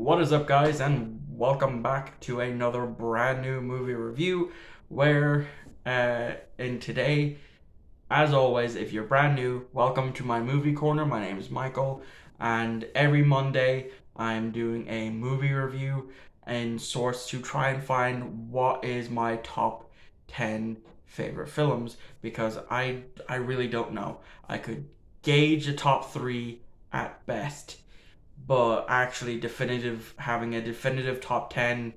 What is up, guys, and welcome back to another brand new movie review. Where, in today, as always, if you're brand new, welcome to my movie corner. My name is Michael, and every Monday I'm doing a movie review and sorts to try and find what is my top 10 favorite films because I really don't know. I could gauge a top 3 at best, but actually having a definitive top 10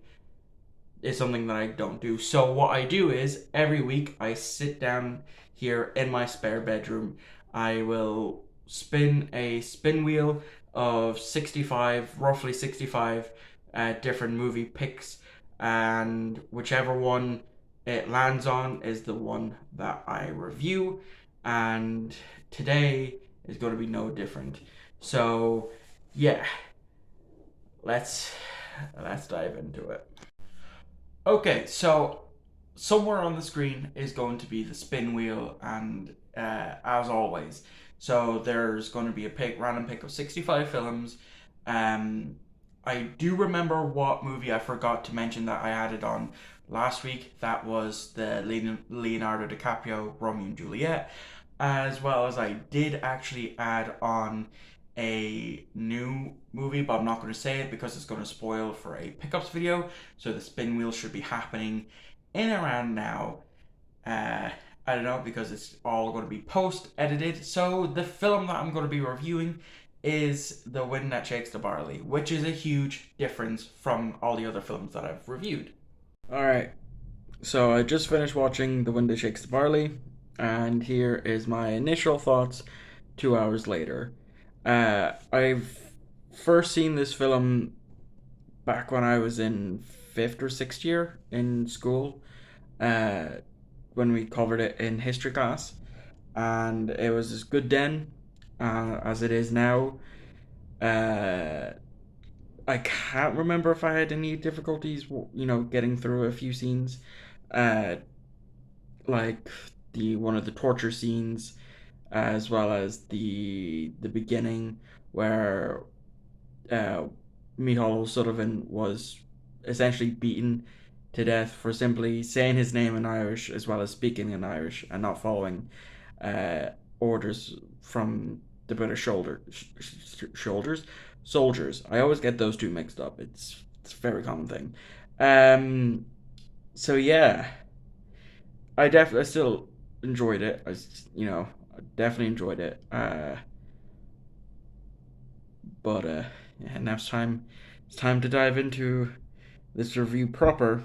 is something that I don't do. So what I do is every week I sit down here in my spare bedroom. I will spin a spin wheel of 65, roughly 65 different movie picks, and whichever one it lands on is the one that I review. And today is going to be no different. So, yeah, let's dive into it. Okay, so somewhere on the screen is going to be the spin wheel, and as always, so there's going to be a random pick of 65 films. Um, I do remember what movie I forgot to mention that I added on last week. That was the Leonardo DiCaprio Romeo and Juliet, as well as I did actually add on a new movie, but I'm not going to say it because it's going to spoil for a pickups video. So the spin wheel should be happening in around now. Uh, I don't know, because it's all going to be post edited. So the film that I'm going to be reviewing is The Wind That Shakes the Barley, which is a huge difference from all the other films that I've reviewed. Alright, so I just finished watching The Wind That Shakes the Barley, and here is my initial thoughts 2 hours later. I've first seen this film back when I was in fifth or sixth year in school, uh, when we covered it in history class, and it was as good then as it is now. Uh, I can't remember if I had any difficulties, getting through a few scenes, uh, like the one of the torture scenes, as well as the beginning where uh, Micheál O'Sullivan was essentially beaten to death for simply saying his name in Irish as well as speaking in Irish and not following uh, orders from the British shoulders soldiers. I always get those two mixed up. It's a very common thing. Um, so yeah, I still enjoyed it. I definitely enjoyed it. But yeah, now it's time to dive into this review proper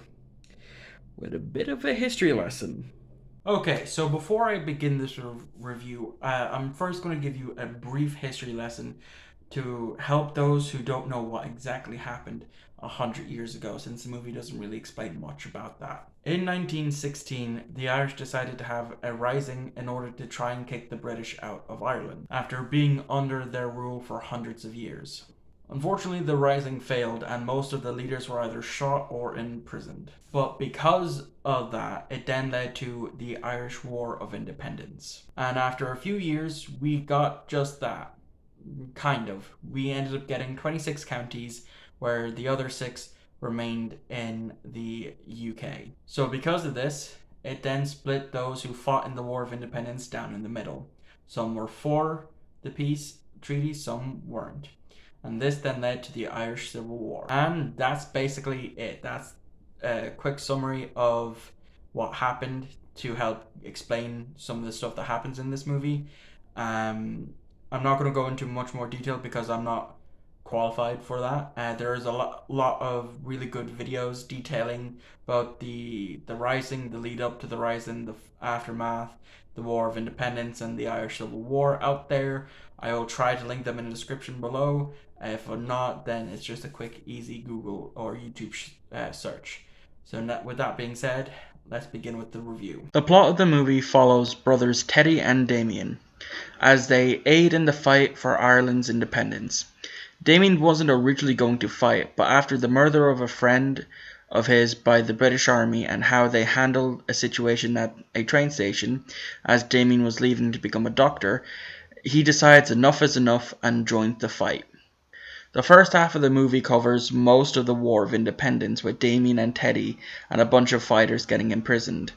with a bit of a history lesson. Okay, so before I begin this review, I'm first going to give you a brief history lesson to help those who don't know what exactly happened 100 years ago, since the movie doesn't really explain much about that. In 1916, the Irish decided to have a rising in order to try and kick the British out of Ireland, after being under their rule for hundreds of years. Unfortunately, the rising failed, and most of the leaders were either shot or imprisoned. But because of that, it then led to the Irish War of Independence. And after a few years, we got just that. Kind of. We ended up getting 26 counties, where the other 6 remained in the UK. So, because of this, it then split those who fought in the War of Independence down in the middle. Some were for the peace treaty, some weren't. And this then led to the Irish Civil War. And that's basically it. That's a quick summary of what happened to help explain some of the stuff that happens in this movie. I'm not going to go into much more detail because I'm not qualified for that. There is a lot of really good videos detailing about the rising, the lead up to the rising, the aftermath, the War of Independence, and the Irish Civil War out there. I will try to link them in the description below. If not, then it's just a quick, easy Google or YouTube search. So, with that being said, let's begin with the review. The plot of the movie follows brothers Teddy and Damien as they aid in the fight for Ireland's independence. Damien wasn't originally going to fight, but after the murder of a friend of his by the British Army and how they handled a situation at a train station as Damien was leaving to become a doctor, he decides enough is enough and joins the fight. The first half of the movie covers most of the War of Independence with Damien and Teddy and a bunch of fighters getting imprisoned.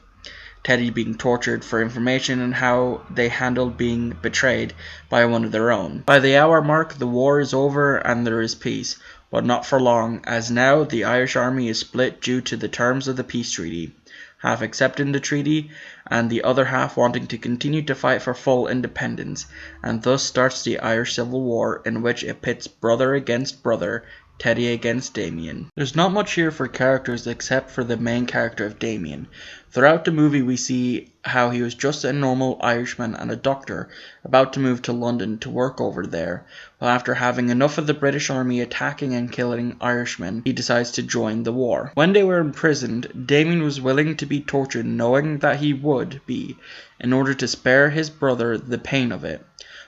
Teddy being tortured for information and how they handled being betrayed by one of their own. By the hour mark, the war is over and there is peace, but not for long, as now the Irish army is split due to the terms of the peace treaty, half accepting the treaty and the other half wanting to continue to fight for full independence, and thus starts the Irish Civil War, in which it pits brother against brother, Teddy against Damien. There's not much here for characters except for the main character of Damien. Throughout the movie we see how he was just a normal Irishman and a doctor about to move to London to work over there, but after having enough of the British army attacking and killing Irishmen, he decides to join the war. When they were imprisoned, Damien was willing to be tortured knowing that he would be, in order to spare his brother the pain of it.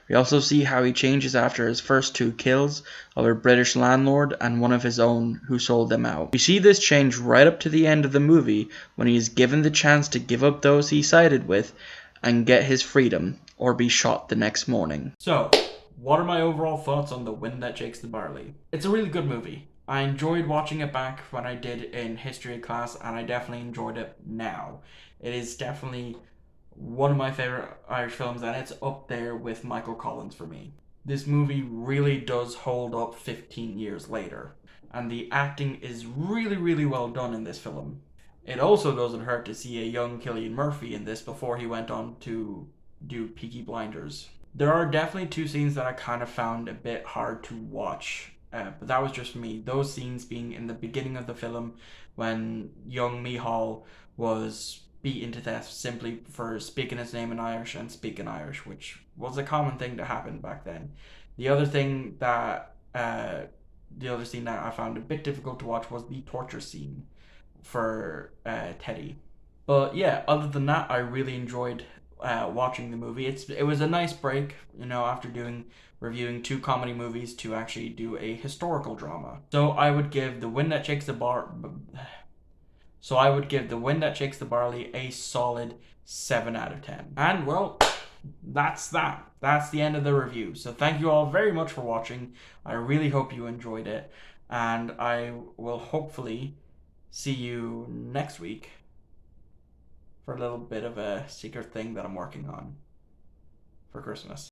We also see how he changes after his first two kills of a British landlord and one of his own who sold them out. We see this change right up to the end of the movie when he is given the chance to give up those he sided with and get his freedom, or be shot the next morning. So, what are my overall thoughts on The Wind That Shakes the Barley? It's a really good movie. I enjoyed watching it back when I did in history class, and I definitely enjoyed it now. It is definitely one of my favorite Irish films, and it's up there with Michael Collins for me. This movie really does hold up 15 years later, and the acting is really, really well done in this film. It also doesn't hurt to see a young Cillian Murphy in this before he went on to do Peaky Blinders. There are definitely two scenes that I kind of found a bit hard to watch, but that was just me. Those scenes being in the beginning of the film when young Mihal was beaten to death simply for speaking his name in Irish and speaking Irish, which was a common thing to happen back then. The other thing that, the other scene that I found a bit difficult to watch was the torture scene for Teddy. But yeah, other than that, I really enjoyed watching the movie. It was a nice break, after reviewing two comedy movies to actually do a historical drama. So I would give The Wind That Shakes the Barley a solid 7 out of 10. And well, that's that. That's the end of the review. So thank you all very much for watching. I really hope you enjoyed it, and I will hopefully see you next week for a little bit of a secret thing that I'm working on for Christmas.